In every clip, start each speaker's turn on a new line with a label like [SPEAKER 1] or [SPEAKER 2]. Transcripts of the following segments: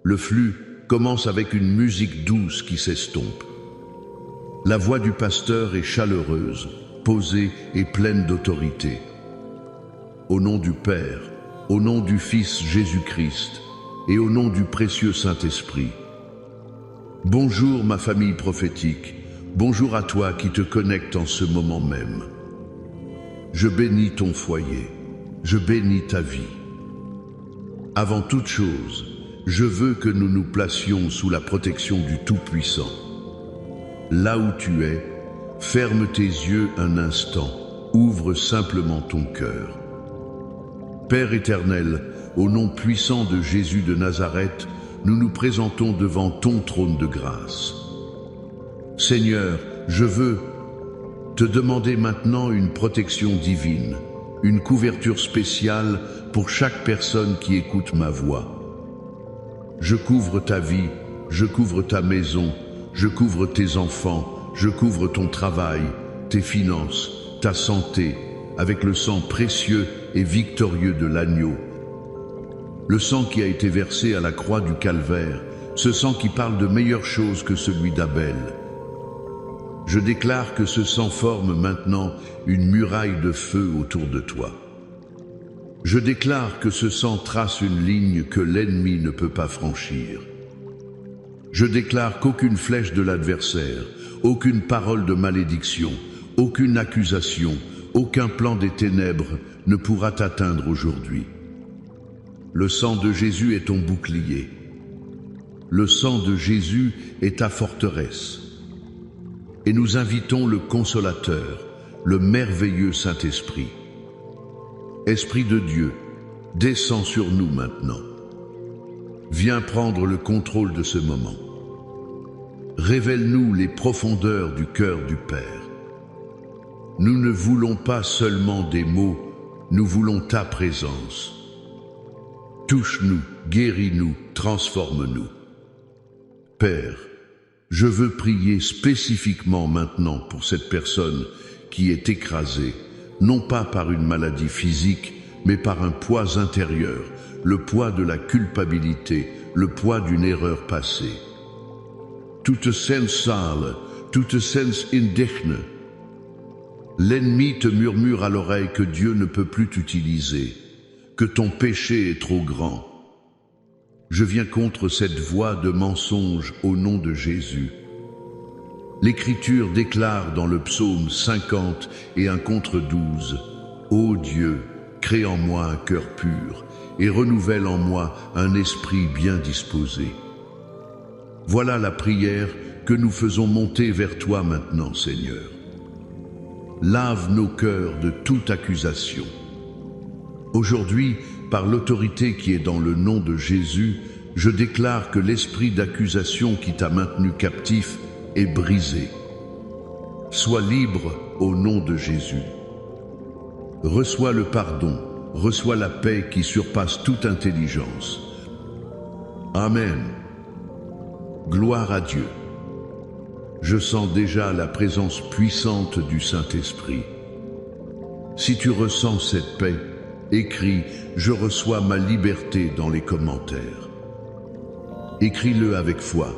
[SPEAKER 1] Le flux commence avec une musique douce qui s'estompe. La voix du pasteur est chaleureuse, posée et pleine d'autorité. Au nom du Père, au nom du Fils Jésus-Christ et au nom du précieux Saint-Esprit. Bonjour ma famille prophétique, bonjour à toi qui te connectes en ce moment même. Je bénis ton foyer, je bénis ta vie. Avant toute chose, je veux que nous nous placions sous la protection du Tout-Puissant. Là où tu es, ferme tes yeux un instant, ouvre simplement ton cœur. Père éternel, au nom puissant de Jésus de Nazareth, nous nous présentons devant ton trône de grâce. Seigneur, je veux te demander maintenant une protection divine, une couverture spéciale pour chaque personne qui écoute ma voix. Je couvre ta vie, je couvre ta maison, je couvre tes enfants, je couvre ton travail, tes finances, ta santé, avec le sang précieux et victorieux de l'agneau. Le sang qui a été versé à la croix du Calvaire, ce sang qui parle de meilleures choses que celui d'Abel. Je déclare que ce sang forme maintenant une muraille de feu autour de toi. Je déclare que ce sang trace une ligne que l'ennemi ne peut pas franchir. Je déclare qu'aucune flèche de l'adversaire, aucune parole de malédiction, aucune accusation, aucun plan des ténèbres ne pourra t'atteindre aujourd'hui. Le sang de Jésus est ton bouclier. Le sang de Jésus est ta forteresse. Et nous invitons le Consolateur, le merveilleux Saint-Esprit. Esprit de Dieu, descends sur nous maintenant. Viens prendre le contrôle de ce moment. Révèle-nous les profondeurs du cœur du Père. Nous ne voulons pas seulement des mots, nous voulons ta présence. Touche-nous, guéris-nous, transforme-nous. Père, je veux prier spécifiquement maintenant pour cette personne qui est écrasée, non pas par une maladie physique, mais par un poids intérieur, le poids de la culpabilité, le poids d'une erreur passée. Toute sensale, toute sens indigne. L'ennemi te murmure à l'oreille que Dieu ne peut plus t'utiliser, que ton péché est trop grand. Je viens contre cette voix de mensonge au nom de Jésus. L'Écriture déclare dans le psaume 50 et un contre 12, « Ô Dieu, crée en moi un cœur pur et renouvelle en moi un esprit bien disposé. » Voilà la prière que nous faisons monter vers toi maintenant, Seigneur. Lave nos cœurs de toute accusation. Aujourd'hui, par l'autorité qui est dans le nom de Jésus, je déclare que l'esprit d'accusation qui t'a maintenu captif est brisé. Sois libre au nom de Jésus. Reçois le pardon, reçois la paix qui surpasse toute intelligence. Amen. Gloire à Dieu. Je sens déjà la présence puissante du Saint-Esprit. Si tu ressens cette paix, écris « Je reçois ma liberté » dans les commentaires. Écris-le avec foi.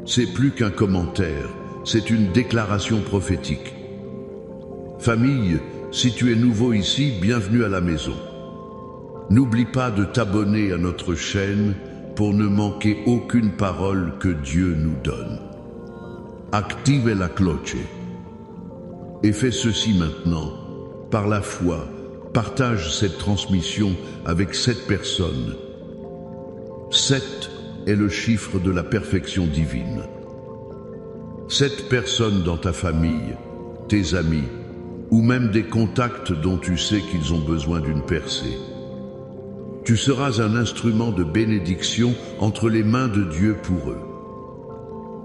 [SPEAKER 1] C'est plus qu'un commentaire, c'est une déclaration prophétique. Famille, si tu es nouveau ici, bienvenue à la maison. N'oublie pas de t'abonner à notre chaîne pour ne manquer aucune parole que Dieu nous donne. Active la cloche. Et fais ceci maintenant, par la foi, partage cette transmission avec 7 personnes. 7 est le chiffre de la perfection divine. 7 personnes dans ta famille, tes amis, ou même des contacts dont tu sais qu'ils ont besoin d'une percée. Tu seras un instrument de bénédiction entre les mains de Dieu pour eux.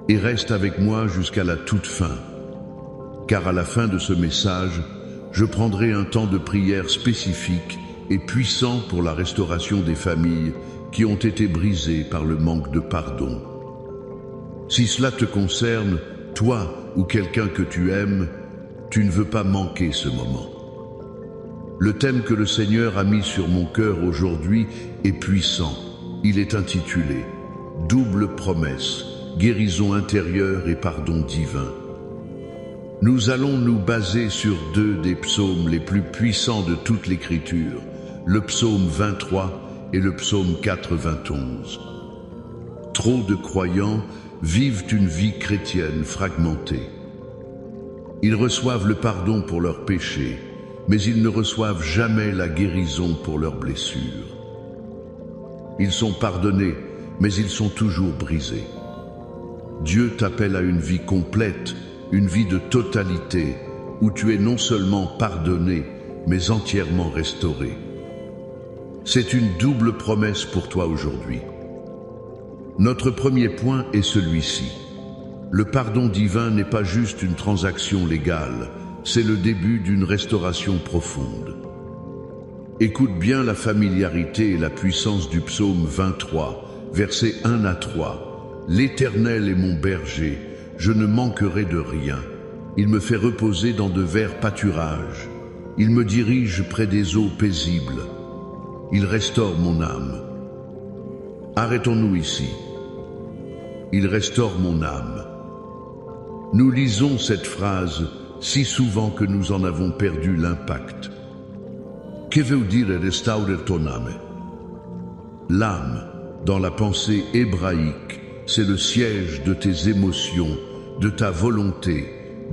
[SPEAKER 1] Et reste avec moi jusqu'à la toute fin, car à la fin de ce message, je prendrai un temps de prière spécifique et puissant pour la restauration des familles qui ont été brisées par le manque de pardon. Si cela te concerne, toi ou quelqu'un que tu aimes, tu ne veux pas manquer ce moment. Le thème que le Seigneur a mis sur mon cœur aujourd'hui est puissant. Il est intitulé « Double promesse, guérison intérieure et pardon divin ». Nous allons nous baser sur deux des psaumes les plus puissants de toute l'Écriture, le psaume 23 et le psaume 91. Trop de croyants vivent une vie chrétienne fragmentée. Ils reçoivent le pardon pour leurs péchés, mais ils ne reçoivent jamais la guérison pour leurs blessures. Ils sont pardonnés, mais ils sont toujours brisés. Dieu t'appelle à une vie complète, une vie de totalité, où tu es non seulement pardonné, mais entièrement restauré. C'est une double promesse pour toi aujourd'hui. Notre premier point est celui-ci. Le pardon divin n'est pas juste une transaction légale, c'est le début d'une restauration profonde. Écoute bien la familiarité et la puissance du psaume 23, versets 1 à 3. « L'Éternel est mon berger, je ne manquerai de rien. Il me fait reposer dans de verts pâturages. Il me dirige près des eaux paisibles. Il restaure mon âme. » Arrêtons-nous ici. Il restaure mon âme. Nous lisons cette phrase si souvent que nous en avons perdu l'impact. Que veut dire restaurer ton âme? L'âme, dans la pensée hébraïque, c'est le siège de tes émotions, de ta volonté,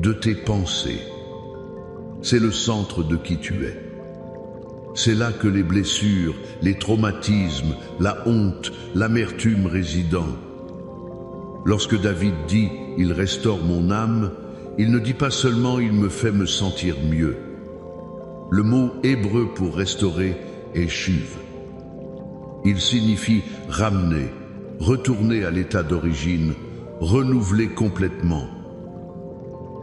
[SPEAKER 1] de tes pensées. C'est le centre de qui tu es. C'est là que les blessures, les traumatismes, la honte, l'amertume résident. Lorsque David dit « Il restaure mon âme », il ne dit pas seulement « Il me fait me sentir mieux ». Le mot hébreu pour restaurer est « shuv ». Il signifie ramener, retourner à l'état d'origine, renouveler complètement.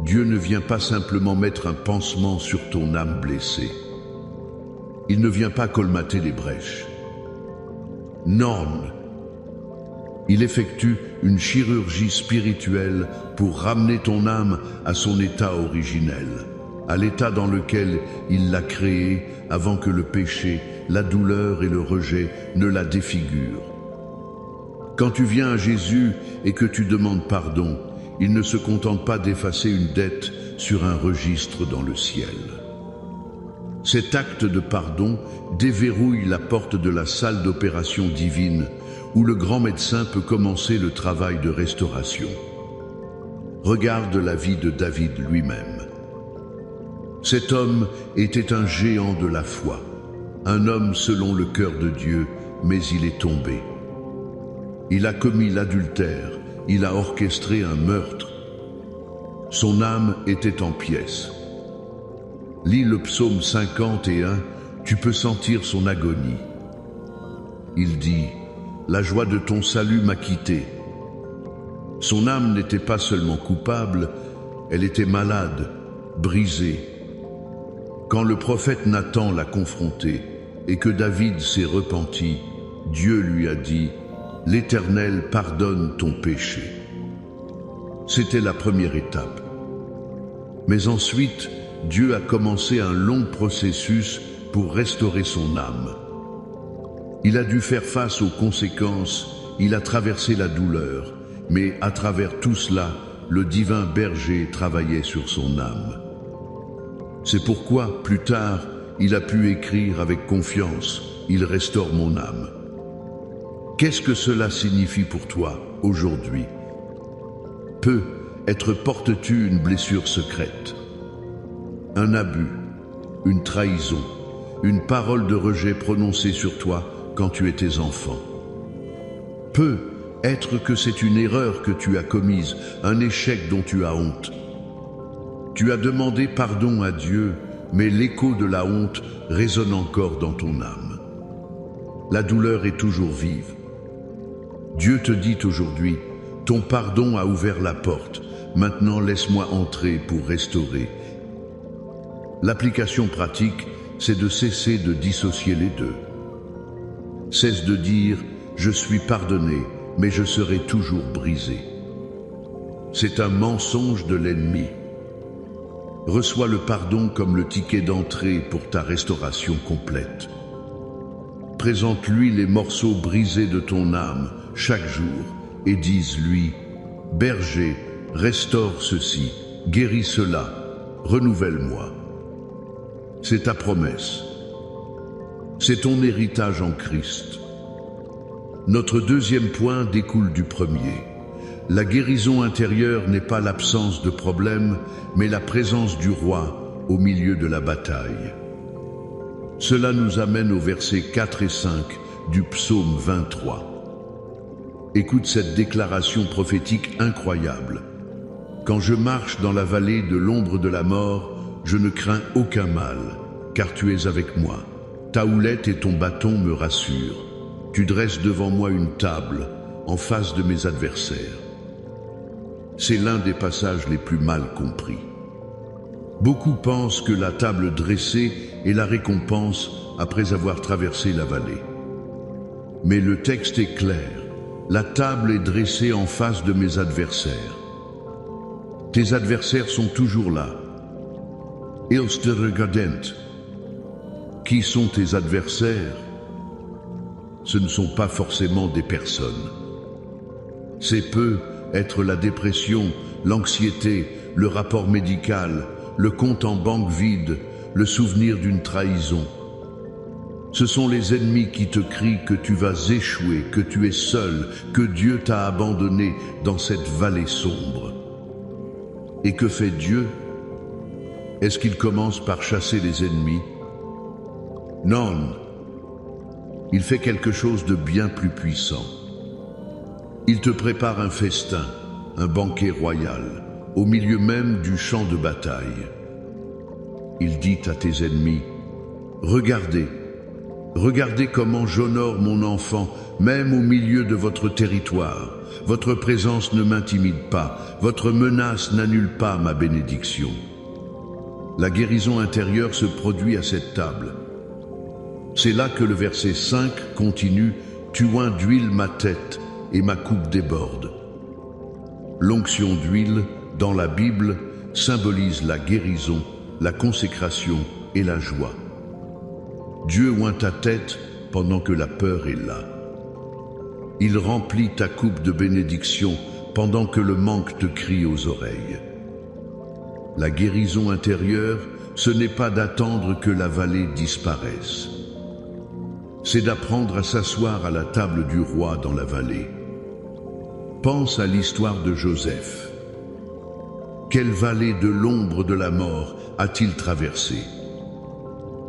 [SPEAKER 1] Dieu ne vient pas simplement mettre un pansement sur ton âme blessée. Il ne vient pas colmater les brèches. Non. Il effectue une chirurgie spirituelle pour ramener ton âme à son état originel, à l'état dans lequel il l'a créée avant que le péché, la douleur et le rejet ne la défigurent. Quand tu viens à Jésus et que tu demandes pardon, il ne se contente pas d'effacer une dette sur un registre dans le ciel. Cet acte de pardon déverrouille la porte de la salle d'opération divine où le grand médecin peut commencer le travail de restauration. Regarde la vie de David lui-même. Cet homme était un géant de la foi, un homme selon le cœur de Dieu, mais il est tombé. Il a commis l'adultère, il a orchestré un meurtre. Son âme était en pièces. Lis le psaume 51, tu peux sentir son agonie. Il dit « La joie de ton salut m'a quitté ». Son âme n'était pas seulement coupable, elle était malade, brisée. Quand le prophète Nathan l'a confronté et que David s'est repenti, Dieu lui a dit « L'Éternel pardonne ton péché ». C'était la première étape. Mais ensuite, Dieu a commencé un long processus pour restaurer son âme. Il a dû faire face aux conséquences, il a traversé la douleur, mais à travers tout cela, le divin berger travaillait sur son âme. C'est pourquoi, plus tard, il a pu écrire avec confiance « Il restaure mon âme ». Qu'est-ce que cela signifie pour toi, aujourd'hui? Peut-être portes-tu une blessure secrète, un abus, une trahison, une parole de rejet prononcée sur toi quand tu étais enfant. Peut-être que c'est une erreur que tu as commise, un échec dont tu as honte. Tu as demandé pardon à Dieu, mais l'écho de la honte résonne encore dans ton âme. La douleur est toujours vive. Dieu te dit aujourd'hui, ton pardon a ouvert la porte, maintenant laisse-moi entrer pour restaurer. L'application pratique, c'est de cesser de dissocier les deux. Cesse de dire « je suis pardonné, mais je serai toujours brisé ». C'est un mensonge de l'ennemi. Reçois le pardon comme le ticket d'entrée pour ta restauration complète. présente-lui les morceaux brisés de ton âme chaque jour et dise-lui, berger, restaure ceci, guéris cela, renouvelle-moi. C'est ta promesse. C'est ton héritage en Christ. Notre deuxième point découle du premier. La guérison intérieure n'est pas l'absence de problème, mais la présence du roi au milieu de la bataille. Cela nous amène aux versets 4 et 5 du psaume 23. Écoute cette déclaration prophétique incroyable. Quand je marche dans la vallée de l'ombre de la mort, je ne crains aucun mal, car tu es avec moi. Ta houlette et ton bâton me rassurent. Tu dresses devant moi une table en face de mes adversaires. C'est l'un des passages les plus mal compris. Beaucoup pensent que la table dressée est la récompense après avoir traversé la vallée. Mais le texte est clair. La table est dressée en face de mes adversaires. Tes adversaires sont toujours là. Ils te regardent. Qui sont tes adversaires? Ce ne sont pas forcément des personnes. C'est peut être la dépression, l'anxiété, le rapport médical, le compte en banque vide, le souvenir d'une trahison. Ce sont les ennemis qui te crient que tu vas échouer, que tu es seul, que Dieu t'a abandonné dans cette vallée sombre. Et que fait Dieu? Est-ce qu'il commence par chasser les ennemis? Non. Il fait quelque chose de bien plus puissant. Il te prépare un festin, un banquet royal, au milieu même du champ de bataille. Il dit à tes ennemis, regardez, regardez comment j'honore mon enfant, même au milieu de votre territoire. Votre présence ne m'intimide pas, votre menace n'annule pas ma bénédiction. La guérison intérieure se produit à cette table. C'est là que le verset 5 continue, tu oins d'huile ma tête et ma coupe déborde. L'onction d'huile, dans la Bible, symbolise la guérison, la consécration et la joie. Dieu oint ta tête pendant que la peur est là. Il remplit ta coupe de bénédiction pendant que le manque te crie aux oreilles. La guérison intérieure, ce n'est pas d'attendre que la vallée disparaisse. C'est d'apprendre à s'asseoir à la table du roi dans la vallée. Pense à l'histoire de Joseph. Quelle vallée de l'ombre de la mort a-t-il traversé?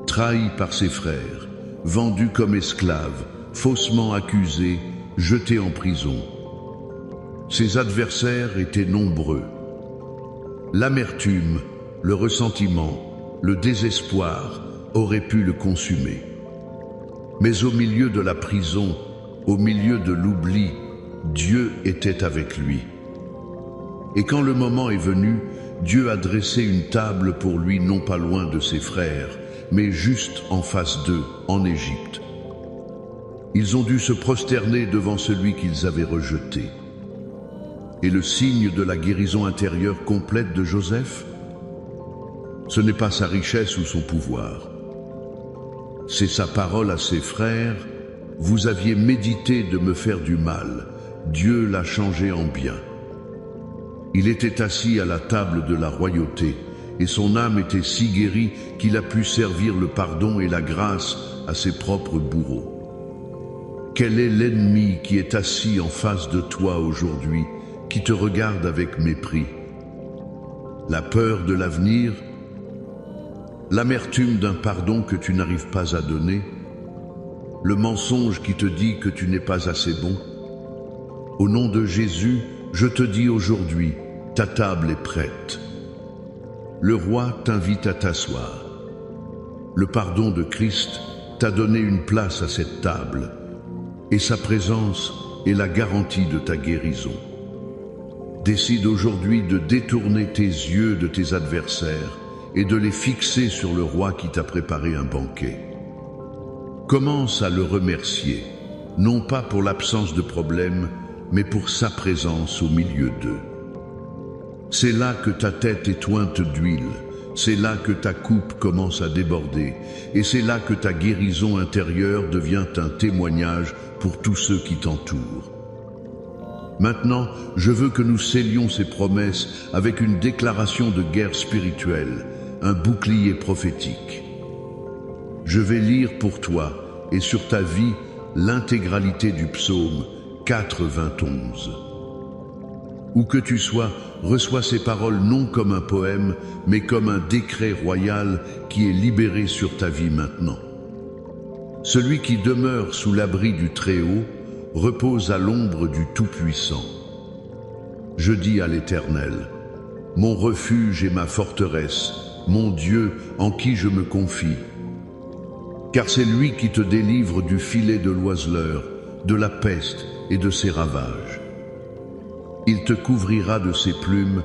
[SPEAKER 1] Trahi par ses frères, vendu comme esclave, faussement accusé, jeté en prison. Ses adversaires étaient nombreux. L'amertume, le ressentiment, le désespoir auraient pu le consumer. Mais au milieu de la prison, au milieu de l'oubli, Dieu était avec lui. Et quand le moment est venu, Dieu a dressé une table pour lui non pas loin de ses frères, mais juste en face d'eux, en Égypte. Ils ont dû se prosterner devant celui qu'ils avaient rejeté. Et le signe de la guérison intérieure complète de Joseph, ce n'est pas sa richesse ou son pouvoir. C'est sa parole à ses frères, « Vous aviez médité de me faire du mal, Dieu l'a changé en bien. » Il était assis à la table de la royauté, et son âme était si guérie qu'il a pu servir le pardon et la grâce à ses propres bourreaux. Quel est l'ennemi qui est assis en face de toi aujourd'hui, qui te regarde avec mépris? La peur de l'avenir? L'amertume d'un pardon que tu n'arrives pas à donner? Le mensonge qui te dit que tu n'es pas assez bon? Au nom de Jésus, je te dis aujourd'hui, ta table est prête. Le roi t'invite à t'asseoir. Le pardon de Christ t'a donné une place à cette table, et sa présence est la garantie de ta guérison. Décide aujourd'hui de détourner tes yeux de tes adversaires et de les fixer sur le roi qui t'a préparé un banquet. Commence à le remercier, non pas pour l'absence de problème, mais pour sa présence au milieu d'eux. C'est là que ta tête est ointe d'huile, c'est là que ta coupe commence à déborder, et c'est là que ta guérison intérieure devient un témoignage pour tous ceux qui t'entourent. Maintenant, je veux que nous scellions ces promesses avec une déclaration de guerre spirituelle, un bouclier prophétique. Je vais lire pour toi et sur ta vie l'intégralité du psaume 91. Où que tu sois, reçois ces paroles non comme un poème, mais comme un décret royal qui est libéré sur ta vie maintenant. Celui qui demeure sous l'abri du Très-Haut repose à l'ombre du Tout-Puissant. Je dis à l'Éternel, mon refuge et ma forteresse, mon Dieu en qui je me confie. Car c'est lui qui te délivre du filet de l'oiseleur, de la peste et de ses ravages. Il te couvrira de ses plumes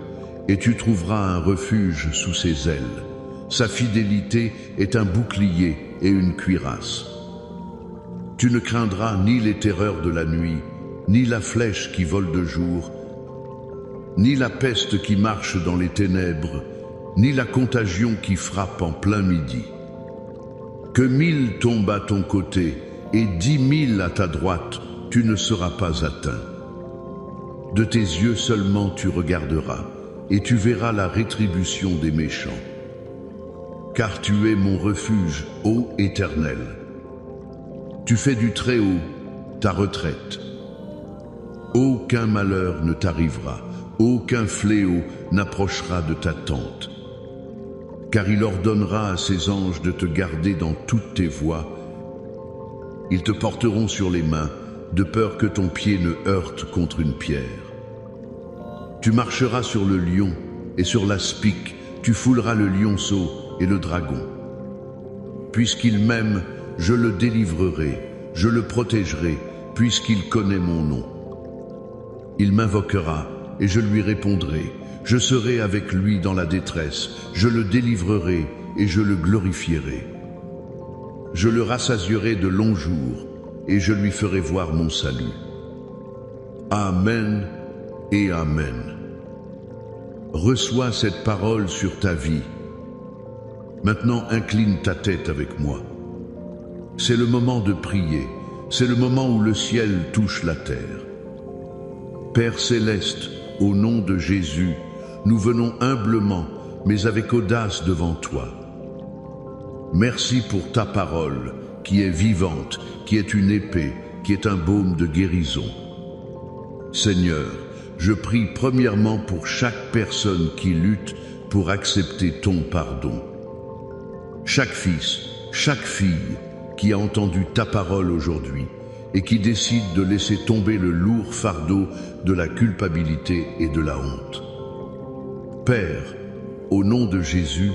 [SPEAKER 1] et tu trouveras un refuge sous ses ailes. Sa fidélité est un bouclier et une cuirasse. Tu ne craindras ni les terreurs de la nuit, ni la flèche qui vole de jour, ni la peste qui marche dans les ténèbres, ni la contagion qui frappe en plein midi. Que 1000 tombent à ton côté et 10 000 à ta droite, tu ne seras pas atteint. De tes yeux seulement tu regarderas, et tu verras la rétribution des méchants. Car tu es mon refuge, ô Éternel. Tu fais du Très-Haut ta retraite. Aucun malheur ne t'arrivera, aucun fléau n'approchera de ta tente. Car il ordonnera à ses anges de te garder dans toutes tes voies. Ils te porteront sur les mains, de peur que ton pied ne heurte contre une pierre. Tu marcheras sur le lion et sur l'aspic, tu fouleras le lionceau et le dragon. Puisqu'il m'aime, je le délivrerai, je le protégerai, puisqu'il connaît mon nom. Il m'invoquera et je lui répondrai. Je serai avec lui dans la détresse, je le délivrerai et je le glorifierai. Je le rassasierai de longs jours et je lui ferai voir mon salut. Amen et Amen. Reçois cette parole sur ta vie. Maintenant, incline ta tête avec moi. C'est le moment de prier, c'est le moment où le ciel touche la terre. Père céleste, au nom de Jésus, nous venons humblement, mais avec audace devant toi. Merci pour ta parole, qui est vivante, qui est une épée, qui est un baume de guérison. Seigneur, je prie premièrement pour chaque personne qui lutte pour accepter ton pardon. Chaque fils, chaque fille qui a entendu ta parole aujourd'hui et qui décide de laisser tomber le lourd fardeau de la culpabilité et de la honte. Père, au nom de Jésus,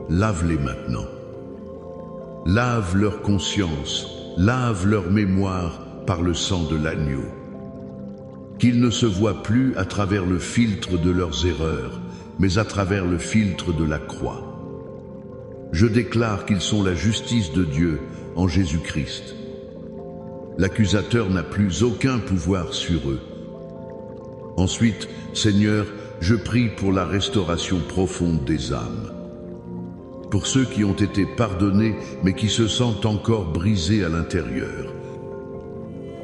[SPEAKER 1] lave-les maintenant. Lave leur conscience, lave leur mémoire par le sang de l'agneau. Qu'ils ne se voient plus à travers le filtre de leurs erreurs, mais à travers le filtre de la croix. Je déclare qu'ils sont la justice de Dieu en Jésus-Christ. L'accusateur n'a plus aucun pouvoir sur eux. Ensuite, Seigneur, je prie pour la restauration profonde des âmes. Pour ceux qui ont été pardonnés, mais qui se sentent encore brisés à l'intérieur.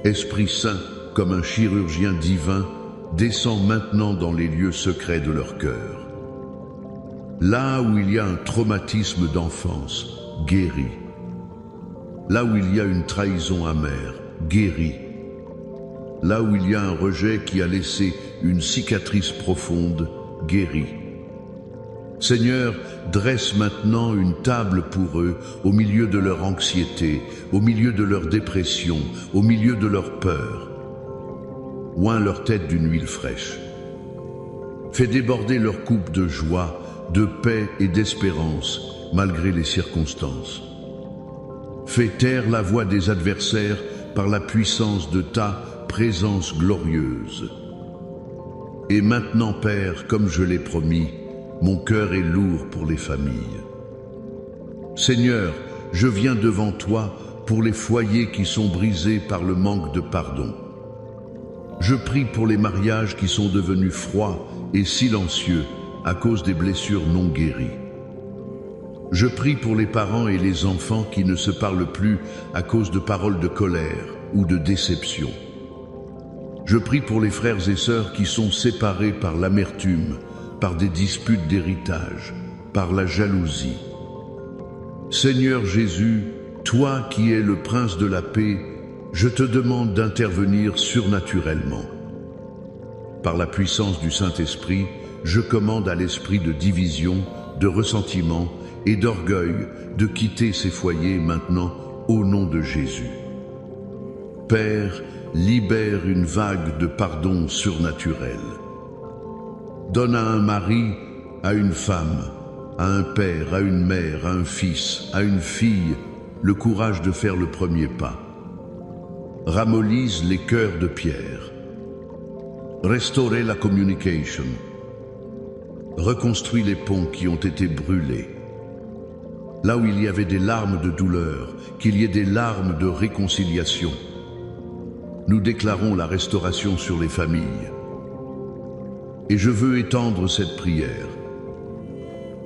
[SPEAKER 1] Esprit Saint, comme un chirurgien divin, descend maintenant dans les lieux secrets de leur cœur. Là où il y a un traumatisme d'enfance, guéris. Là où il y a une trahison amère, guéris. Là où il y a un rejet qui a laissé une cicatrice profonde, guéris. Seigneur, dresse maintenant une table pour eux au milieu de leur anxiété, au milieu de leur dépression, au milieu de leur peur. Oins leur tête d'une huile fraîche. Fais déborder leur coupe de joie, de paix et d'espérance, malgré les circonstances. Fais taire la voix des adversaires par la puissance de ta présence glorieuse. Et maintenant, Père, comme je l'ai promis, mon cœur est lourd pour les familles. Seigneur, je viens devant toi pour les foyers qui sont brisés par le manque de pardon. Je prie pour les mariages qui sont devenus froids et silencieux à cause des blessures non guéries. Je prie pour les parents et les enfants qui ne se parlent plus à cause de paroles de colère ou de déception. Je prie pour les frères et sœurs qui sont séparés par l'amertume, par des disputes d'héritage, par la jalousie. Seigneur Jésus, toi qui es le prince de la paix, je te demande d'intervenir surnaturellement. Par la puissance du Saint-Esprit, je commande à l'esprit de division, de ressentiment et d'orgueil de quitter ces foyers maintenant au nom de Jésus. Père, libère une vague de pardon surnaturel. Donne à un mari, à une femme, à un père, à une mère, à un fils, à une fille, le courage de faire le premier pas. Ramollise les cœurs de pierre. Restaurer la communication. Reconstruis les ponts qui ont été brûlés. Là où il y avait des larmes de douleur, qu'il y ait des larmes de réconciliation. Nous déclarons la restauration sur les familles. Et je veux étendre cette prière.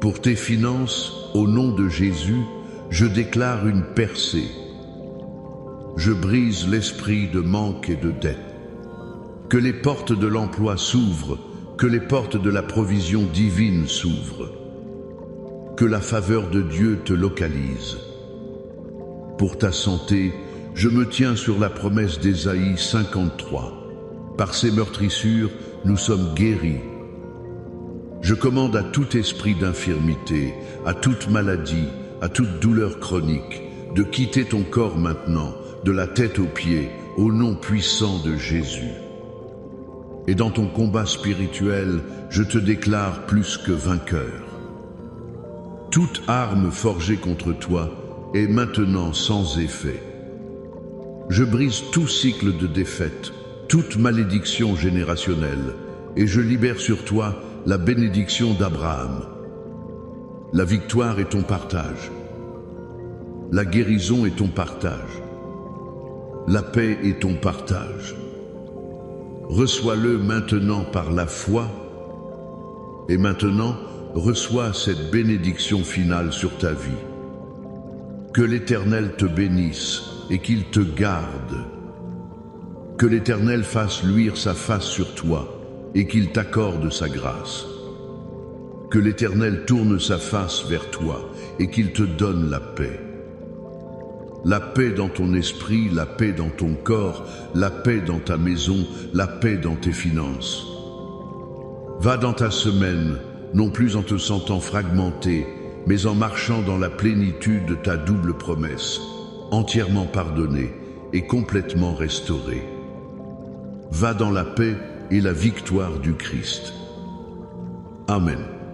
[SPEAKER 1] Pour tes finances, au nom de Jésus, je déclare une percée. Je brise l'esprit de manque et de dette. Que les portes de l'emploi s'ouvrent, que les portes de la provision divine s'ouvrent. Que la faveur de Dieu te localise. Pour ta santé, je me tiens sur la promesse d'Ésaïe 53. Par ses meurtrissures, nous sommes guéris. Je commande à tout esprit d'infirmité, à toute maladie, à toute douleur chronique, de quitter ton corps maintenant, de la tête aux pieds, au nom puissant de Jésus. Et dans ton combat spirituel, je te déclare plus que vainqueur. Toute arme forgée contre toi est maintenant sans effet. Je brise tout cycle de défaite, toute malédiction générationnelle, et je libère sur toi la bénédiction d'Abraham. La victoire est ton partage. La guérison est ton partage. La paix est ton partage. Reçois-le maintenant par la foi, et maintenant, reçois cette bénédiction finale sur ta vie. Que l'Éternel te bénisse et qu'il te garde. Que l'Éternel fasse luire sa face sur toi et qu'il t'accorde sa grâce. Que l'Éternel tourne sa face vers toi et qu'il te donne la paix. La paix dans ton esprit, la paix dans ton corps, la paix dans ta maison, la paix dans tes finances. Va dans ta semaine, non plus en te sentant fragmenté, mais en marchant dans la plénitude de ta double promesse, entièrement pardonné et complètement restauré. Va dans la paix et la victoire du Christ. Amen.